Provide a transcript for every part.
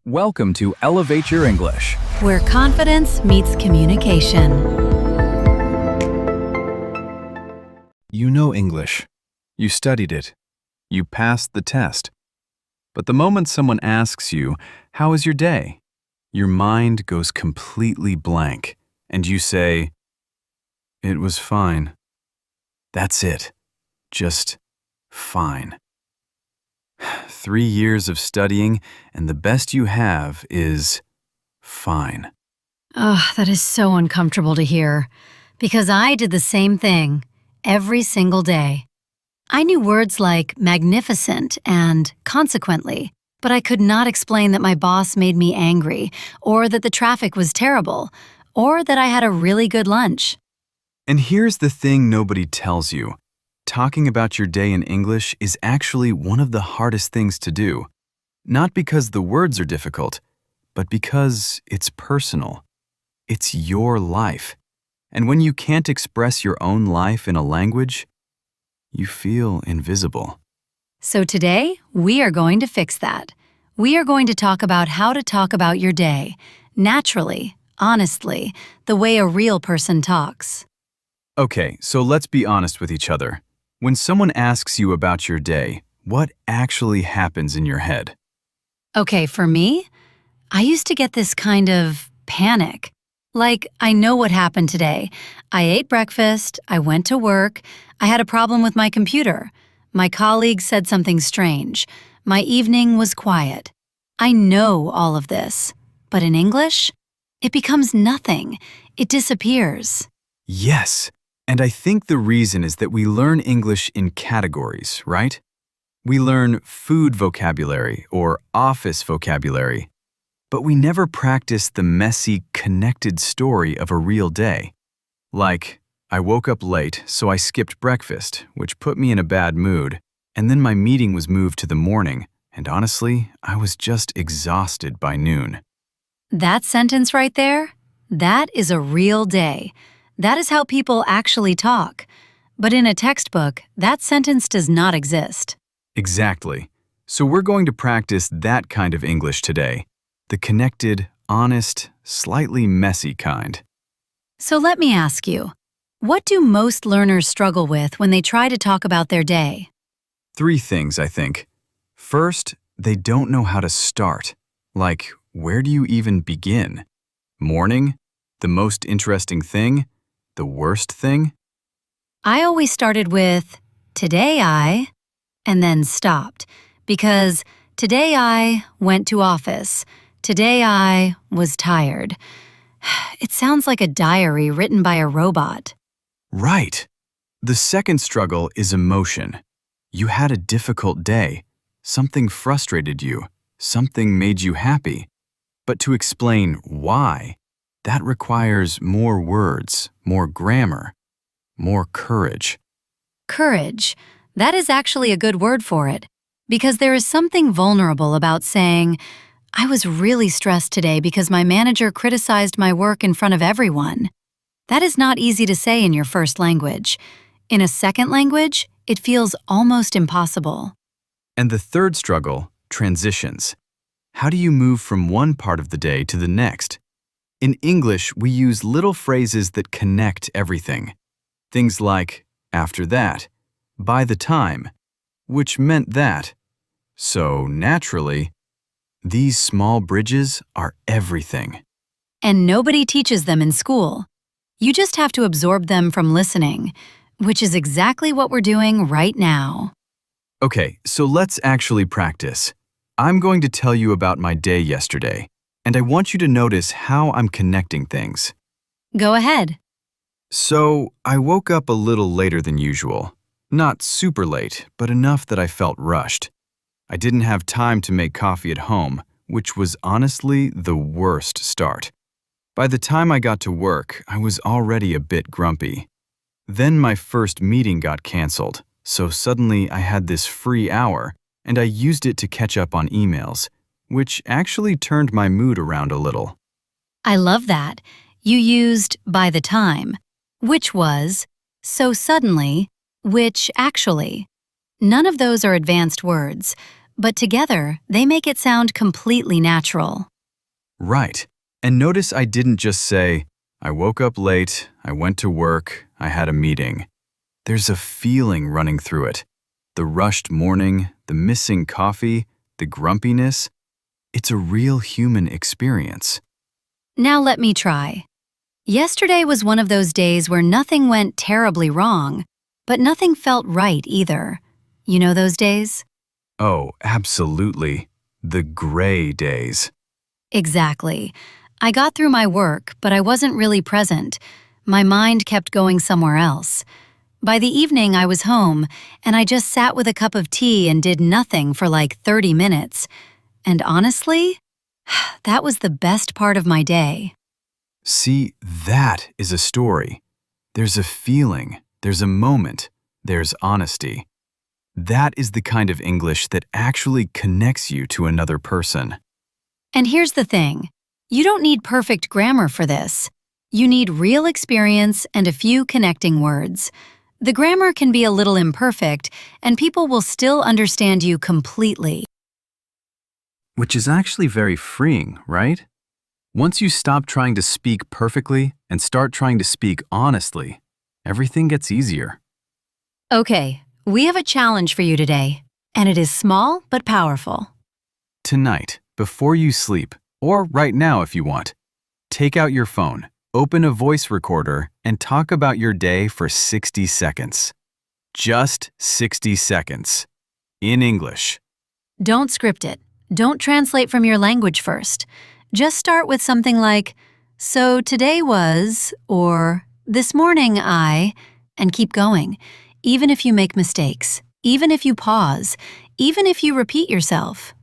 Welcome to Elevate Your English. Where confidence meets communication. You know English. You studied it. You passed the test. But the moment someone asks you, "How was your day?" your mind goes completely blank, and you say, "It was fine." That's it. Just fine. 3 years of studying, and the best you have is fine. Oh, that is so uncomfortable to hear. Because I did the same thing every single day. I knew words like magnificent and consequently, but I could not explain that my boss made me angry, or that the traffic was terrible, or that I had a really good lunch. And here's the thing nobody tells you. Talking about your day in English is actually one of the hardest things to do. Not because the words are difficult, but because it's personal. It's your life. And when you can't express your own life in a language, you feel invisible. So today, we are going to fix that. We are going to talk about how to talk about your day, naturally, honestly, the way a real person talks. Okay, so let's be honest with each other. When someone asks you about your day, what actually happens in your head? Okay, for me, I used to get this kind of panic. Like, I know what happened today. I ate breakfast, I went to work, I had a problem with my computer. My colleague said something strange. My evening was quiet. I know all of this. But in English, it becomes nothing. It disappears. Yes, and I think the reason is that we learn English in categories, right? We learn food vocabulary or office vocabulary, but we never practice the messy, connected story of a real day. Like, I woke up late, so I skipped breakfast, which put me in a bad mood, and then my meeting was moved to the morning, and honestly, I was just exhausted by noon. That sentence right there, that is a real day. That is how people actually talk. But in a textbook, that sentence does not exist. Exactly. So we're going to practice that kind of English today. The connected, honest, slightly messy kind. So let me ask you, what do most learners struggle with when they try to talk about their day? 3 things, I think. First, they don't know how to start. Like, where do you even begin? Morning? The most interesting thing? The worst thing? I always started with, today I, and then stopped. Because today I went to office. Today I was tired. It sounds like a diary written by a robot. Right. The second struggle is emotion. You had a difficult day. Something frustrated you. Something made you happy. But to explain why, that requires more words, more grammar, more courage. Courage. That is actually a good word for it. Because there is something vulnerable about saying, I was really stressed today because my manager criticized my work in front of everyone. That is not easy to say in your first language. In a second language, it feels almost impossible. And the third struggle, transitions. How do you move from one part of the day to the next? In English, we use little phrases that connect everything. Things like, after that, by the time, which meant that. So, naturally, these small bridges are everything. And nobody teaches them in school. You just have to absorb them from listening, which is exactly what we're doing right now. Okay, so let's actually practice. I'm going to tell you about my day yesterday, and I want you to notice how I'm connecting things. Go ahead. So, I woke up a little later than usual. Not super late, but enough that I felt rushed. I didn't have time to make coffee at home, which was honestly the worst start. By the time I got to work, I was already a bit grumpy. Then my first meeting got canceled, so suddenly I had this free hour, and I used it to catch up on emails, which actually turned my mood around a little. I love that. You used by the time, which was so suddenly, which actually. None of those are advanced words, but together they make it sound completely natural. Right. And notice I didn't just say, I woke up late, I went to work, I had a meeting. There's a feeling running through it. The rushed morning, the missing coffee, the grumpiness. It's a real human experience. Now let me try. Yesterday was one of those days where nothing went terribly wrong, but nothing felt right either. You know those days? Oh, absolutely. The gray days. Exactly. I got through my work, but I wasn't really present. My mind kept going somewhere else. By the evening, I was home, and I just sat with a cup of tea and did nothing for like 30 minutes. And honestly, that was the best part of my day. See, that is a story. There's a feeling, there's a moment, there's honesty. That is the kind of English that actually connects you to another person. And here's the thing. You don't need perfect grammar for this. You need real experience and a few connecting words. The grammar can be a little imperfect, and people will still understand you completely. Which is actually very freeing, right? Once you stop trying to speak perfectly and start trying to speak honestly, everything gets easier. Okay, we have a challenge for you today, and it is small but powerful. Tonight, before you sleep, or right now if you want, take out your phone, open a voice recorder, and talk about your day for 60 seconds. Just 60 seconds. In English. Don't script it. Don't translate from your language first. Just start with something like, so today was, or this morning I, and keep going. Even if you make mistakes, even if you pause, even if you repeat yourself.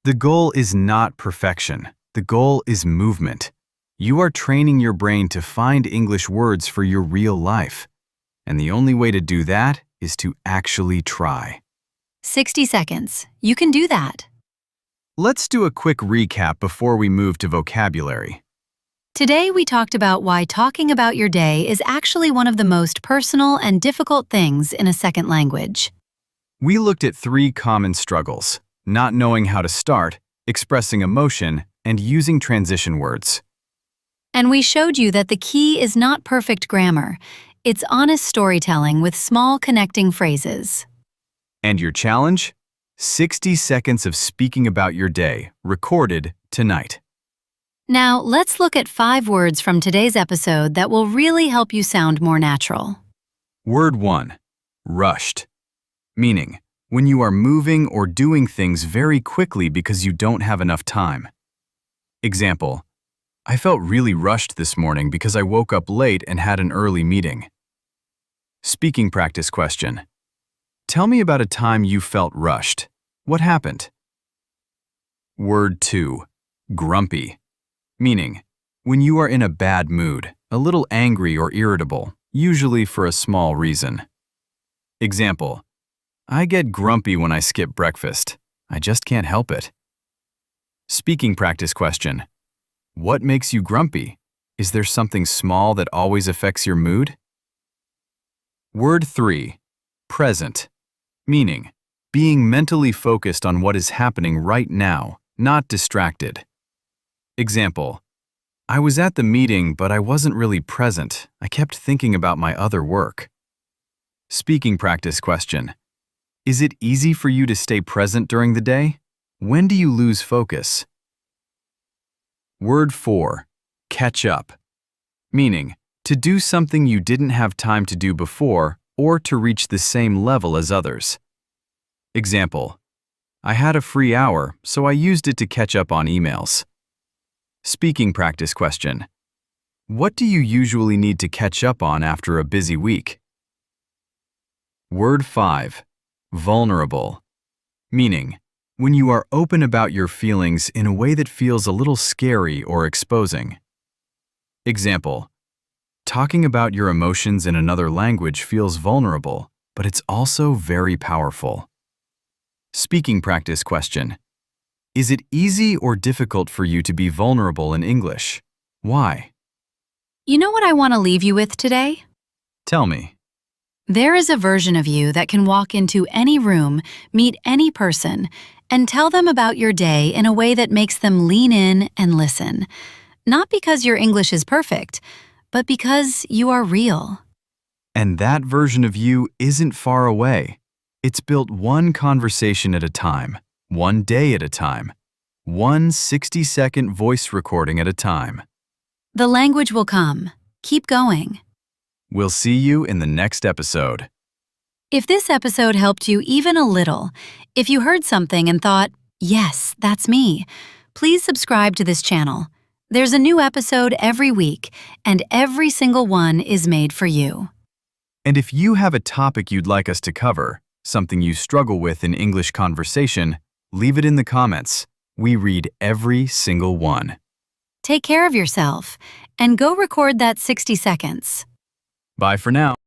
The goal is not perfection. The goal is movement. You are training your brain to find English words for your real life. And the only way to do that is to actually try. 60 seconds. You can do that. Let's do a quick recap before we move to vocabulary. Today we talked about why talking about your day is actually one of the most personal and difficult things in a second language. We looked at 3 common struggles: not knowing how to start, expressing emotion, and using transition words. And we showed you that the key is not perfect grammar. It's honest storytelling with small connecting phrases. And your challenge? 60 seconds of speaking about your day, recorded tonight. Now, let's look at 5 words from today's episode that will really help you sound more natural. Word 1. Rushed. Meaning, when you are moving or doing things very quickly because you don't have enough time. Example, I felt really rushed this morning because I woke up late and had an early meeting. Speaking practice question. Tell me about a time you felt rushed. What happened? Word 2. Grumpy. Meaning, when you are in a bad mood, a little angry or irritable, usually for a small reason. Example, I get grumpy when I skip breakfast. I just can't help it. Speaking practice question. What makes you grumpy? Is there something small that always affects your mood? Word 3. Present. Meaning, being mentally focused on what is happening right now, not distracted. Example, I was at the meeting, but I wasn't really present. I kept thinking about my other work. Speaking practice question. Is it easy for you to stay present during the day? When do you lose focus? Word 4. Catch up. Meaning, to do something you didn't have time to do before or to reach the same level as others. Example, I had a free hour, so I used it to catch up on emails. Speaking practice question. What do you usually need to catch up on after a busy week? Word 5. Vulnerable. Meaning, when you are open about your feelings in a way that feels a little scary or exposing. Example, talking about your emotions in another language feels vulnerable, but it's also very powerful. Speaking practice question. Is it easy or difficult for you to be vulnerable in English? Why? You know what I want to leave you with today? Tell me. There is a version of you that can walk into any room, meet any person, and tell them about your day in a way that makes them lean in and listen. Not because your English is perfect, but because you are real. And that version of you isn't far away. It's built one conversation at a time, one day at a time, one 60-second voice recording at a time. The language will come. Keep going. We'll see you in the next episode. If this episode helped you even a little, if you heard something and thought, yes, that's me, please subscribe to this channel. There's a new episode every week, and every single one is made for you. And if you have a topic you'd like us to cover, something you struggle with in English conversation, leave it in the comments. We read every single one. Take care of yourself, and go record that 60 seconds. Bye for now.